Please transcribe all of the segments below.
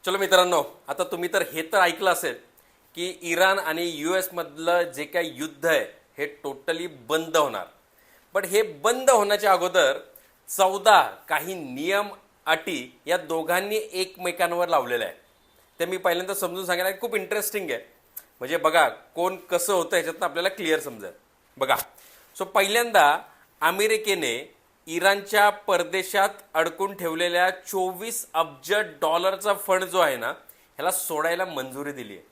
चलो मित्रांनो, आता तुम्ही तर हे तर ऐकलं असेल की इराण आणि US मधलं जे काही युद्ध आहे हे टोटली बंद होणार. पण हे बंद होण्याच्या अगोदर 14 काही नियम अटी या दोघांनी एकमेकांवर लावलेल्या आहे. ते मी पहिल्यांदा समजून सांगायला खूप इंटरेस्टिंग आहे. म्हणजे बघा कोण कसं होतं ह्याच्यातनं आपल्याला क्लिअर समजेल. बघा, सो पहिल्यांदा अमेरिकेने इराणच्या परदेशात अडकून ठेवलेल्या 24 अब्ज डॉलरचा फंड जो आहे ना, ह्याला सोडायला मंजुरी दिली आहे.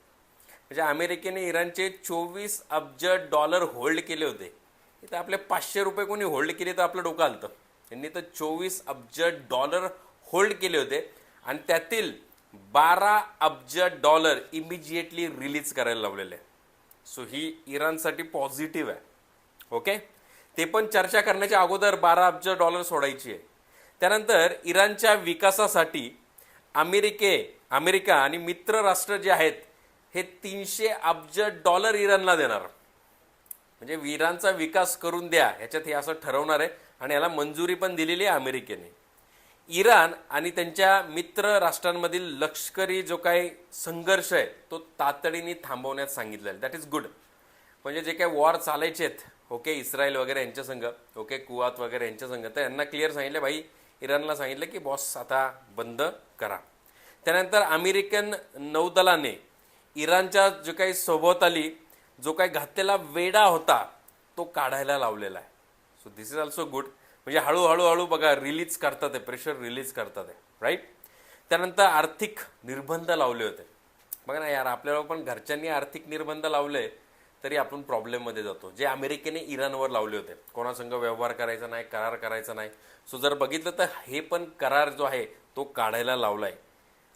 म्हणजे अमेरिकेने इराणचे 24 अब्ज डॉलर होल्ड केले होते. इथं आपले 500 रुपये कोणी होल्ड केले तर आपलं डोकं आलतं. त्यांनी तर 24 अब्ज डॉलर होल्ड केले होते आणि त्यातील 12 अब्ज डॉलर इमिजिएटली रिलीज करायला लावलेले. सो ही इराणसाठी पॉझिटिव्ह आहे. ओके, ते पण चर्चा करण्याच्या अगोदर 12 अब्ज डॉलर सोडायची आहे. त्यानंतर इराणच्या विकासासाठी अमेरिका आणि मित्र राष्ट्र जे आहेत हे 300 अब्ज डॉलर इराणला देणार. म्हणजे इराणचा विकास करून द्या ह्याच्यात हे असं ठरवणार आहे आणि याला मंजुरी पण दिलेली आहे अमेरिकेने. इराण आणि त्यांच्या मित्र राष्ट्रांमधील लष्करी जो काही संघर्ष आहे तो तातडीने थांबवण्यात सांगितलं आहे. That is good. म्हणजे जे काही वॉर चालायचे आहेत, ओके, इस्रायल वगैरे यांच्या संघ, ओके, कुवात वगैरे यांच्या संघ, तर यांना क्लिअर सांगितलं, भाई इराणला सांगितलं की बॉस आता बंद करा. त्यानंतर अमेरिकन नौदलाने इराणच्या जो काही सभोवताली जो काही घातलेला वेढा होता तो काढायला लावलेला आहे. So this is also good. म्हणजे हळूहळू बघा रिलीज करतात आहे, प्रेशर रिलीज करतात आहे, राईट. त्यानंतर आर्थिक निर्बंध लावले होते. बघा ना यार, आपल्याला पण घरच्यांनी आर्थिक निर्बंध लावले तरी आपण प्रॉब्लेममध्ये जातो. जे अमेरिकेने इराणवर लावले होते, कोणासंग व्यवहार करायचा नाही, करार करायचा नाही. सो जर बघितलं तर हे पण करार जो आहे तो काढायला लावला आहे,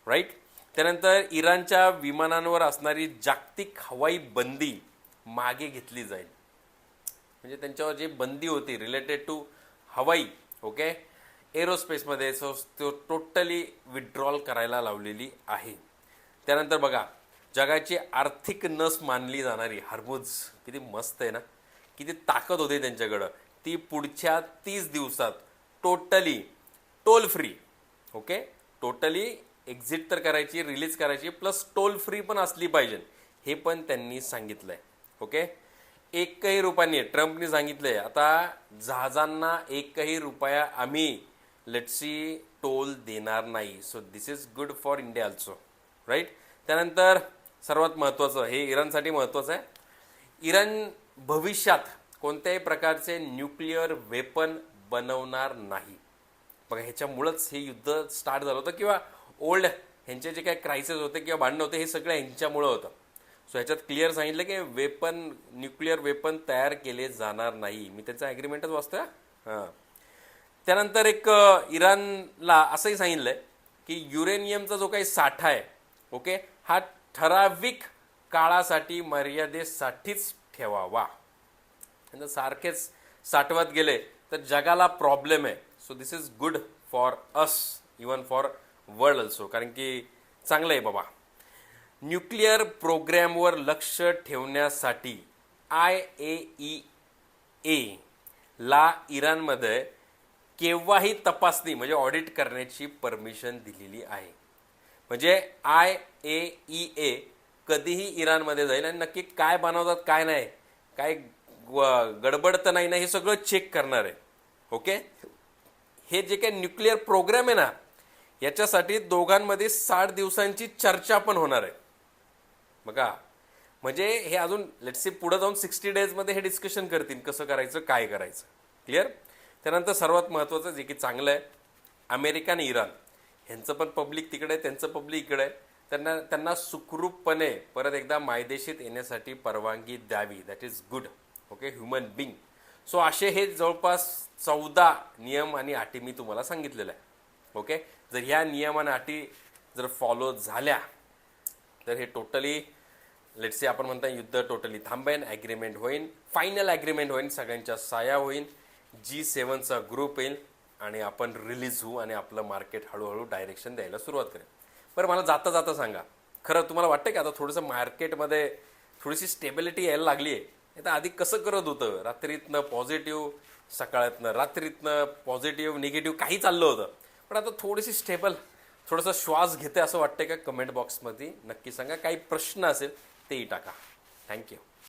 राईट. त्यानंतर इराणच्या विमानांवर असणारी जागतिक हवाई बंदी मागे घेतली जाईल. म्हणजे त्यांच्यावर जी बंदी होती रिलेटेड टू हवाई, ओके, एरोस्पेसमध्ये, सो तो टोटली विड्रॉल करायला लावलेली आहे. त्यानंतर बघा, जगाची आर्थिक नस मानली जाणारी हर्मुझ, किती मस्त आहे ना, किती ताकद होते त्यांच्याकडं, ती पुढच्या 30 दिवसात totally toll free, okay, totally exit तर करायची, रिलीज करायची, प्लस टोल फ्री पण असली पाहिजे, हे पण त्यांनी सांगितलंय. ओके, एकही रुपयाने ट्रम्पनी सांगितलंय आता जहाजांना एकही रुपया आम्ही लेट्सी टोल देणार नाही. So this is good for India also, right. त्यानंतर सर्वात महत्त्वाचं, हे इराणसाठी महत्त्वाचं आहे, इराण भविष्यात कोणत्याही प्रकारचे न्यूक्लिअर वेपन बनवणार नाही. बघा ह्याच्यामुळंच हे युद्ध स्टार्ट झालं होतं, किंवा ओल्ड ह्यांचे जे काही क्रायसिस होते किंवा भांडणं होते हे सगळं ह्यांच्यामुळं होतं. सो ह्याच्यात क्लिअर सांगितलं की न्यूक्लिअर वेपन तयार केले जाणार नाही. मी त्याचं ॲग्रीमेंटच वाचतोय. हां. त्यानंतर एक इराणला असंही सांगितलंय की युरेनियमचा जो काही साठा आहे, ओके, हा ठराविक काळासाठी मर्यादेसाठीच ठेवावा. सारखेच साठवत गेले तर जगाला प्रॉब्लेम आहे. So this is good for us, even for world also, कारण की चांगलं आहे बाबा. न्यूक्लिअर प्रोग्रॅमवर लक्ष ठेवण्यासाठी IAEA ला इराणमध्ये केव्हाही तपासणी म्हणजे ऑडिट करण्याची परमिशन दिलेली आहे. म्हणजे IAEA कधीही इराणमध्ये जाईल आणि नक्की काय बनवतात काय नाही, काय गडबड तर नाही ना, हे सगळं चेक करणार आहे. ओके, हे जे काही न्यूक्लिअर प्रोग्राम आहे ना, याच्यासाठी दोघांमध्ये 60 दिवसांची चर्चा पण होणार आहे. बघा, म्हणजे हे अजून लेट्स से पुढे जाऊन 60 डेजमध्ये हे डिस्कशन करतील कसं करायचं, काय करायचं. क्लिअर. त्यानंतर सर्वात महत्त्वाचं जे की चांगलं आहे, अमेरिका आणि इराण ह्यांचं पण पब्लिक तिकडे आहे, त्यांचं पब्लिक इकडे आहे, त्यांना सुखरूपपणे परत एकदा मायदेशीत येण्यासाठी परवानगी द्यावी. That is good. Okay, human being. So असे हे जवळपास 14 नियम आणि अटी मी तुम्हाला सांगितलेलं आहे. ओके, जर ह्या नियम आणि अटी जर फॉलो झाल्या तर हे टोटली लेट्स से आपण म्हणता युद्ध टोटली थांबेन, ॲग्रीमेंट होईल, फायनल ॲग्रीमेंट होईल, सगळ्यांच्या साया होईल, G7चा ग्रुप येईल आणि आपण रिलीज होऊ आणि आपलं मार्केट हळूहळू डायरेक्शन द्यायला सुरुवात करेल. बरं, मला जाता जाता सांगा, खरं तुम्हाला वाटतं की आता थोडंसं मार्केटमध्ये थोडीशी स्टेबिलिटी यायला लागली आहे? आता आधी कसं करत होतं, रात्रीतनं पॉझिटिव्ह, सकाळतनं रात्रीतनं पॉझिटिव्ह, निगेटिव्ह काही चाललं होतं, पण आता थोडीशी स्टेबल, थोडासा श्वास घेते असं वाटतंय का कमेंट बॉक्समध्ये नक्की सांगा. काही प्रश्न असेल तेही टाका. थँक्यू.